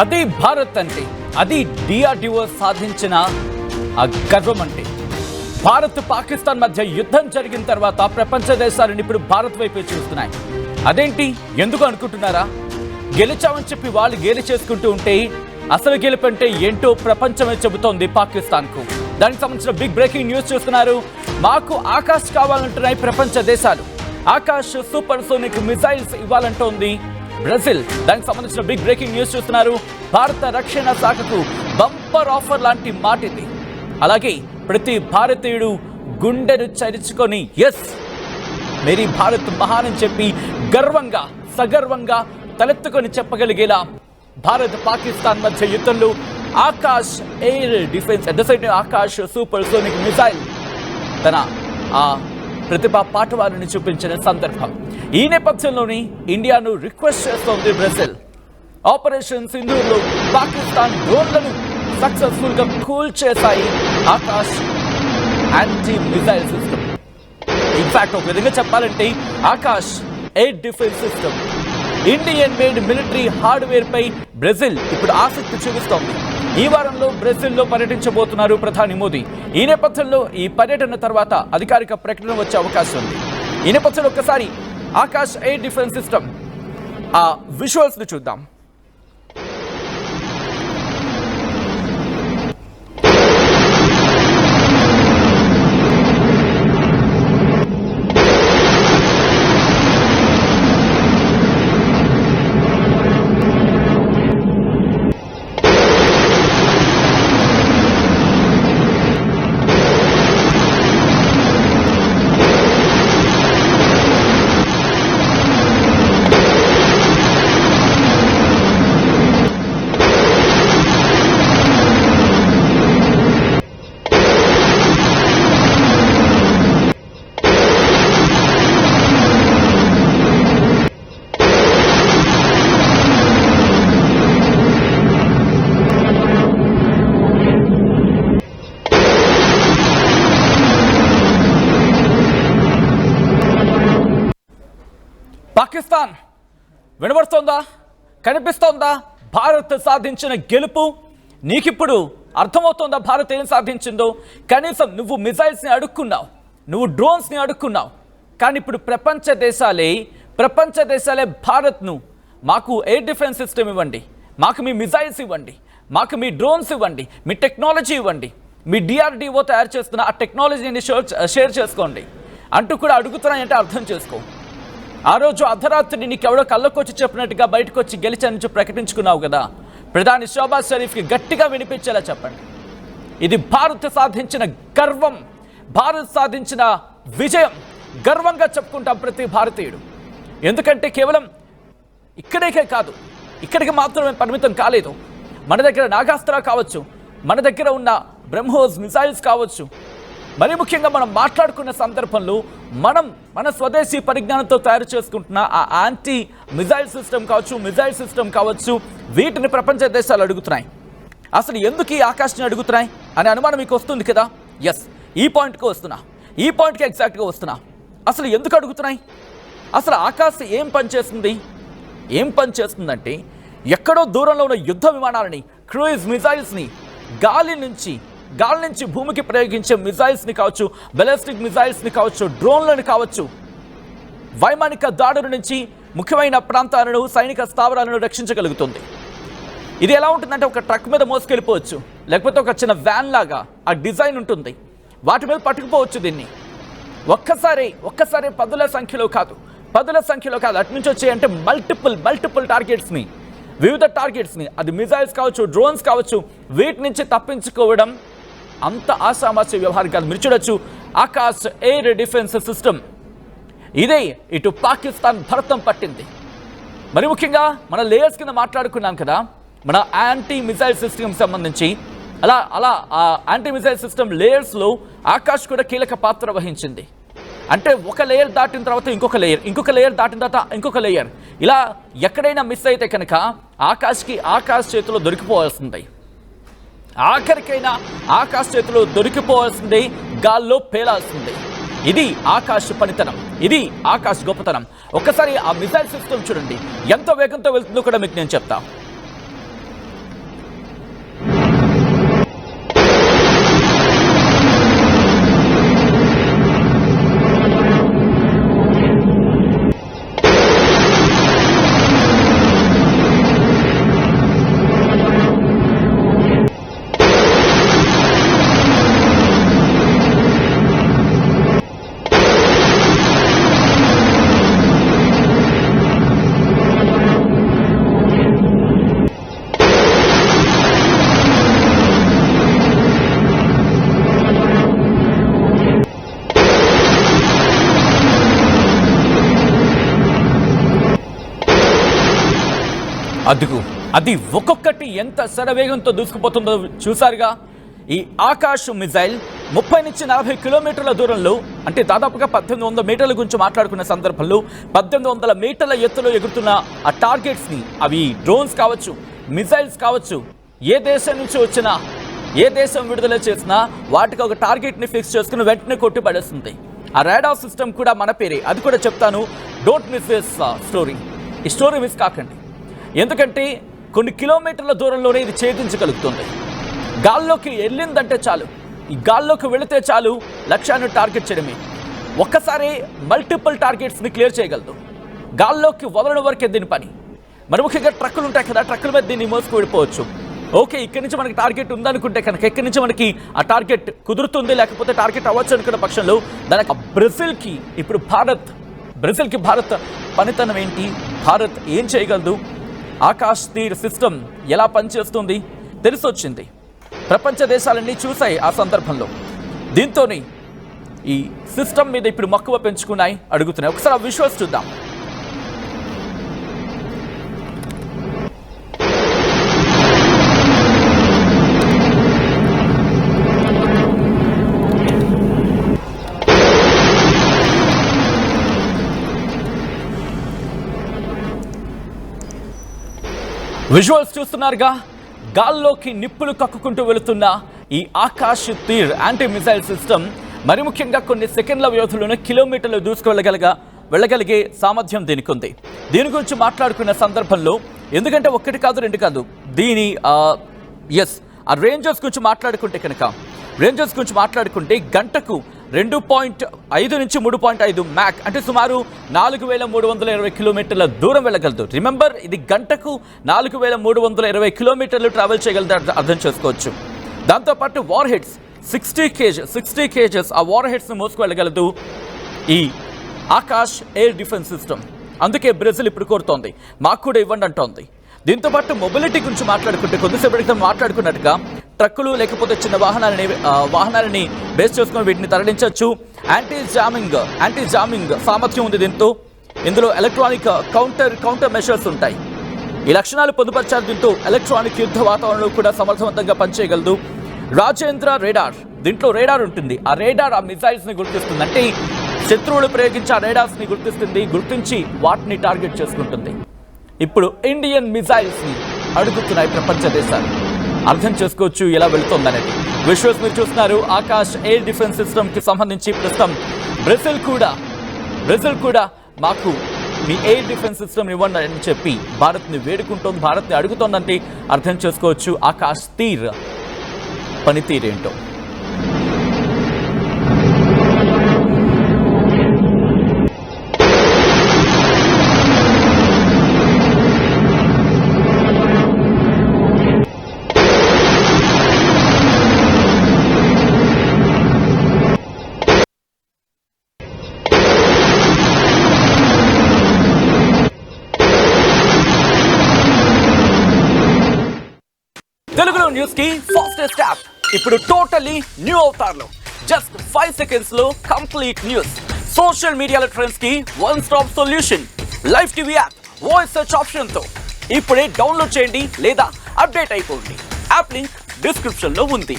అది భారత్ అంటే, అది డిఆర్డిఓ సాధించిన ఆ గర్వం అంటే. భారత్ పాకిస్తాన్ మధ్య యుద్ధం జరిగిన తర్వాత ప్రపంచ దేశాలను ఇప్పుడు భారత్ వైపే చూస్తున్నాయి. అదేంటి, ఎందుకు అనుకుంటున్నారా? గెలిచామని చెప్పి వాళ్ళు గేలి చేసుకుంటూ ఉంటే అసలు గెలుపంటే ఏంటో ప్రపంచమే చెబుతోంది పాకిస్తాన్కు. దానికి సంబంధించిన బిగ్ బ్రేకింగ్ న్యూస్ చూస్తున్నారు. మాకు ఆకాశ్ కావాలంటున్నాయి ప్రపంచ దేశాలు. ఆకాశ్ సూపర్ సోనిక్ మిసైల్స్ ఇవ్వాలంటోంది బ్రెజిల్. దానికి సంబంధించిన బిగ్ బ్రేకింగ్ న్యూస్ చూస్తున్నారు. భారత రక్షణ శాఖకు బంపర్ ఆఫర్ లాంటి మాట ఇది. అలాగే ప్రతి భారతీయుడు గుండెను చరుచుకొని ఎస్ మేరీ భారత్ మహాన్ అని చెప్పి గర్వంగా సగర్వంగా తలెత్తుకొని చెప్పగలిగేలా భారత్ పాకిస్తాన్ మధ్య యుద్ధంలో Akash air defence at the side Akash super sonic missile తన ఆ ప్రతిభా పాఠవాలను చూపించిన సందర్భం. ఈ నేపథ్యంలోని ఇండియాను రిక్వెస్ట్ చేస్తోంది బ్రెజిల్. ఆపరేషన్ సింధూర్లో పాకిస్తాన్ డ్రోన్లను సక్సెస్ఫుల్ గా కూల్ చేశాయి Akash anti missile system. In fact ఒక విధంగా చెప్పాలంటే Akash air defence system Indian made military hardware పై బ్రెజిల్ ఇప్పుడు ఆసక్తి చూపిస్తోంది. ఈ వారంలో బ్రెజిల్లో పర్యటించబోతున్నారు ప్రధాని మోదీ. ఈ నేపథ్యంలో ఈ పర్యటన తర్వాత అధికారిక ప్రకటన వచ్చే అవకాశం ఉంది. ఈ నేపథ్యంలో ఒక్కసారి ఆకాశ్ ఎయిర్ డిఫెన్స్ సిస్టమ్ ఆ విజువల్స్ ని చూద్దాం. పాకిస్తాన్ వినబడుతోందా, కనిపిస్తోందా భారత్ సాధించిన గెలుపు? నీకిప్పుడు అర్థమవుతోందా భారత్ ఏం సాధించిందో? కనీసం నువ్వు మిసైల్స్ని అడుక్కున్నావు, నువ్వు డ్రోన్స్ని అడుక్కున్నావు, కానీ ఇప్పుడు ప్రపంచ దేశాలే భారత్ను మాకు ఎయిర్ డిఫెన్స్ సిస్టమ్ ఇవ్వండి, మాకు మీ మిసైల్స్ ఇవ్వండి, మాకు మీ డ్రోన్స్ ఇవ్వండి, మీ టెక్నాలజీ ఇవ్వండి, మీ డిఆర్డిఓ తయారు చేస్తున్న ఆ టెక్నాలజీని షేర్ చేసుకోండి అంటూ కూడా అడుగుతున్నాయంటే అర్థం చేసుకో. ఆ రోజు అర్ధరాత్రి నీకెవడో కళ్ళకొచ్చి చెప్పినట్టుగా బయటకు వచ్చి గెలిచానని ప్రకటించుకున్నావు కదా. ప్రధాని షహబాజ్ షరీఫ్కి గట్టిగా వినిపించేలా చెప్పండి. ఇది భారత్ సాధించిన గర్వం, భారత్ సాధించిన విజయం. గర్వంగా చెప్పుకుంటాం ప్రతి భారతీయుడు. ఎందుకంటే కేవలం ఇక్కడికే కాదు, ఇక్కడికి మాత్రమే పరిమితం కాలేదు. మన దగ్గర నాగాస్త్ర కావచ్చు, మన దగ్గర ఉన్న బ్రహ్మోస్ మిసైల్స్ కావచ్చు, మరి ముఖ్యంగా మనం మాట్లాడుకున్న సందర్భంలో మన స్వదేశీ పరిజ్ఞానంతో తయారు చేసుకుంటున్న ఆ యాంటీ మిసైల్ సిస్టమ్ కావచ్చు, వీటిని ప్రపంచ దేశాలు అడుగుతున్నాయి. అసలు ఎందుకు ఈ ఆకాశాన్ని అడుగుతున్నాయి అనే అనుమానం మీకు వస్తుంది కదా. ఎస్, ఈ పాయింట్కి ఎగ్జాక్ట్గా వస్తున్నా. అసలు ఎందుకు అడుగుతున్నాయి? అసలు ఆకాశ్ ఏం పనిచేస్తుందంటే ఎక్కడో దూరంలో ఉన్న యుద్ధ విమానాలని, క్రూయిజ్ మిసైల్స్ని, గాలి నుంచి భూమికి ప్రయోగించే మిసైల్స్ని కావచ్చు, బెలిస్టిక్ మిసైల్స్ని కావచ్చు, డ్రోన్లను కావచ్చు, వైమానిక దాడుల నుంచి ముఖ్యమైన ప్రాంతాలను, సైనిక స్థావరాలను రక్షించగలుగుతుంది. ఇది ఎలా ఉంటుందంటే ఒక ట్రక్ మీద మోసుకెళ్ళిపోవచ్చు, లేకపోతే ఒక చిన్న వ్యాన్ లాగా ఆ డిజైన్ ఉంటుంది, వాటి మీద పట్టుకుపోవచ్చు. దీన్ని ఒక్కసారి పదుల సంఖ్యలో కాదు అటు నుంచి వచ్చాయంటే మల్టిపుల్ టార్గెట్స్ని, వివిధ టార్గెట్స్ని, అది మిసైల్స్ కావచ్చు, డ్రోన్స్ కావచ్చు, వీటి నుంచి తప్పించుకోవడం అంత ఆషామాషి వ్యవహారం కాదు. మీరు చూడొచ్చు ఆకాశ్ ఎయిర్ డిఫెన్స్ సిస్టమ్ ఇదే ఇటు పాకిస్తాన్ భరతం పట్టింది. మరి ముఖ్యంగా మన లేయర్స్ కింద మాట్లాడుకున్నాం కదా, మన యాంటీ మిసైల్ సిస్టమ్ సంబంధించి. అలా ఆ యాంటీ మిసైల్ సిస్టమ్ లేయర్స్లో ఆకాశ్ కూడా కీలక పాత్ర వహించింది. అంటే ఒక లేయర్ దాటిన తర్వాత ఇంకొక లేయర్ దాటిన తర్వాత ఇంకొక లేయర్, ఇలా ఎక్కడైనా మిస్ అయితే కనుక ఆకాశ్ చేతిలో దొరికిపోవాల్సింది. ఆఖరికైనా ఆకాశ్ చేతిలో దొరికిపోవాల్సింది, గాల్లో పేలాల్సింది. ఇది ఆకాశ్ పనితనం, ఇది ఆకాశ్ గొప్పతనం. ఒక్కసారి ఆ మిసైల్ సిస్టమ్ చూడండి ఎంత వేగంతో వెళ్తుందో కూడా మీకు నేను చెప్తా. అది ఒక్కొక్కటి ఎంత శరవేగంతో దూసుకుపోతుందో చూసారుగా. ఈ ఆకాశ్ మిజైల్ 30 నుంచి 40 కిలోమీటర్ల దూరంలో, అంటే దాదాపుగా 1800 మీటర్ల గురించి మాట్లాడుకున్న సందర్భంలో 1800 మీటర్ల ఎత్తులో ఎగురుతున్న ఆ టార్గెట్స్ని, అవి డ్రోన్స్ కావచ్చు, మిజైల్స్ కావచ్చు, ఏ దేశం నుంచి వచ్చినా, ఏ దేశం విడుదల చేసినా వాటికి ఒక టార్గెట్ని ఫిక్స్ చేసుకుని వెంటనే కొట్టి పడేస్తుంది. ఆ రాడార్ సిస్టమ్ కూడా మన పేరే, అది కూడా చెప్తాను. Don't miss this story. ఈ స్టోరీ మిస్ కాకండి, ఎందుకంటే కొన్ని కిలోమీటర్ల దూరంలోనే ఇది ఛేదించగలుగుతుంది. గాల్లోకి వెళ్ళిందంటే చాలు, ఈ గాల్లోకి వెళితే చాలు లక్ష్యాన్ని టార్గెట్ చేయడమే. ఒక్కసారి మల్టిపుల్ టార్గెట్స్ని క్లియర్ చేయగలదు. గాల్లోకి వదలడం వరకే దీని పని. మరి ముఖ్యంగా ట్రక్కులు ఉంటాయి కదా, ట్రక్కుల మీద దీన్ని మోసుకు వెళ్ళిపోవచ్చు. ఓకే, ఇక్కడి నుంచి మనకి టార్గెట్ ఉందనుకుంటే కనుక ఇక్కడి నుంచి మనకి ఆ టార్గెట్ కుదురుతుంది, లేకపోతే టార్గెట్ అవ్వచ్చు అనుకున్న పక్షంలో దానికి బ్రెజిల్కి ఇప్పుడు భారత్ పనితనం ఏంటి, భారత్ ఏం చేయగలదు, ఆకాశ్ తీర్ సిస్టమ్ ఎలా పనిచేస్తుంది తెలిసొచ్చింది. ప్రపంచ దేశాలన్నీ చూసాయి ఆ సందర్భంలో. దీంతోనే ఈ సిస్టమ్ మీద ఇప్పుడు మక్కువ పెంచుకున్నాయి, అడుగుతున్నాయి. ఒకసారి ఆ విజువల్స్ చూద్దాం. విజువల్స్ చూస్తున్నారుగా, గాల్లోకి నిప్పులు కక్కుకుంటూ వెళుతున్న ఈ ఆకాశ్ తీర్ యాంటీ మిసైల్ సిస్టమ్ మరి ముఖ్యంగా కొన్ని సెకండ్ల వ్యవధిలోనే కిలోమీటర్లు వెళ్ళగలిగే సామర్థ్యం దీనికి ఉంది. దీని గురించి మాట్లాడుకున్న సందర్భంలో, ఎందుకంటే ఒక్కటి కాదు రెండు కాదు, దీని ఆ రేంజర్స్ గురించి మాట్లాడుకుంటే గంటకు 2.5 నుంచి 3.5 మ్యాక్, అంటే సుమారు 4320 కిలోమీటర్ల దూరం వెళ్ళగలదు. రిమెంబర్, ఇది గంటకు 4320 కిలోమీటర్లు ట్రావెల్ చేయగలదు, అర్థం చేసుకోవచ్చు. దాంతోపాటు వార్ హెడ్స్ 60 కేజెస్ ఆ వార్ హెడ్స్ని మోసుకు వెళ్ళగలదు ఈ ఆకాశ్ ఎయిర్ డిఫెన్స్ సిస్టమ్. అందుకే బ్రెజిల్ ఇప్పుడు కోరుతోంది, మాకు కూడా ఇవ్వండి అంటోంది. దీంతోపాటు మొబిలిటీ గురించి మాట్లాడుకుంటే, కొద్దిసేపటి క్రితం మాట్లాడుకున్నట్టుగా ట్రక్కులు లేకపోతే చిన్న వాహనాలని బేస్ చేసుకుని వీటిని తరలించవచ్చు. యాంటీ జామింగ్ సామర్థ్యం ఉంది దీంతో. ఇందులో ఎలక్ట్రానిక్ కౌంటర్ మెషర్స్ ఉంటాయి. ఈ లక్షణాలు పొందుపరిచారు. దీంతో ఎలక్ట్రానిక్ యుద్ధ వాతావరణంలో కూడా సమర్థవంతంగా పనిచేయగలదు. రాజేంద్ర రేడార్, దీంట్లో రేడార్ ఉంటుంది. ఆ రేడార్ ఆ మిసైల్స్ని గుర్తిస్తుంది, అంటే శత్రువులు ప్రయోగించి ఆ రేడార్స్ని గుర్తించి వాటిని టార్గెట్ చేసుకుంటుంది. ఇప్పుడు ఇండియన్ మిసైల్స్ని అడుగుతున్నాయి ప్రపంచ దేశాలు. అర్థం చేసుకోవచ్చు ఎలా వెళుతుందనేది. విజువల్స్ మీరు చూస్తున్నారు. ఆకాశ్ ఎయిర్ డిఫెన్స్ సిస్టమ్కి సంబంధించి ప్రస్తుతం బ్రెజిల్ కూడా మాకు మీ ఎయిర్ డిఫెన్స్ సిస్టమ్ ఇవ్వండి అని చెప్పి భారత్ని అడుగుతోందంటే అర్థం చేసుకోవచ్చు ఆకాశ్ తీర్ పనితీరేంటో. తెలుగులో న్యూస్ కి ఫాస్టెస్ట్ యాప్ ఇప్పుడు టోటలీ న్యూ అవతార్లో. జస్ట్ 5 seconds లో కంప్లీట్ న్యూస్, సోషల్ మీడియాలో ట్రెండ్స్ కి one stop solution, live TV app, voice search option తో ఇప్పుడే డౌన్లోడ్ చేయండి లేదా అప్డేట్ అయిపోండి. యాప్ లింక్ డిస్క్రిప్షన్ లో ఉంది.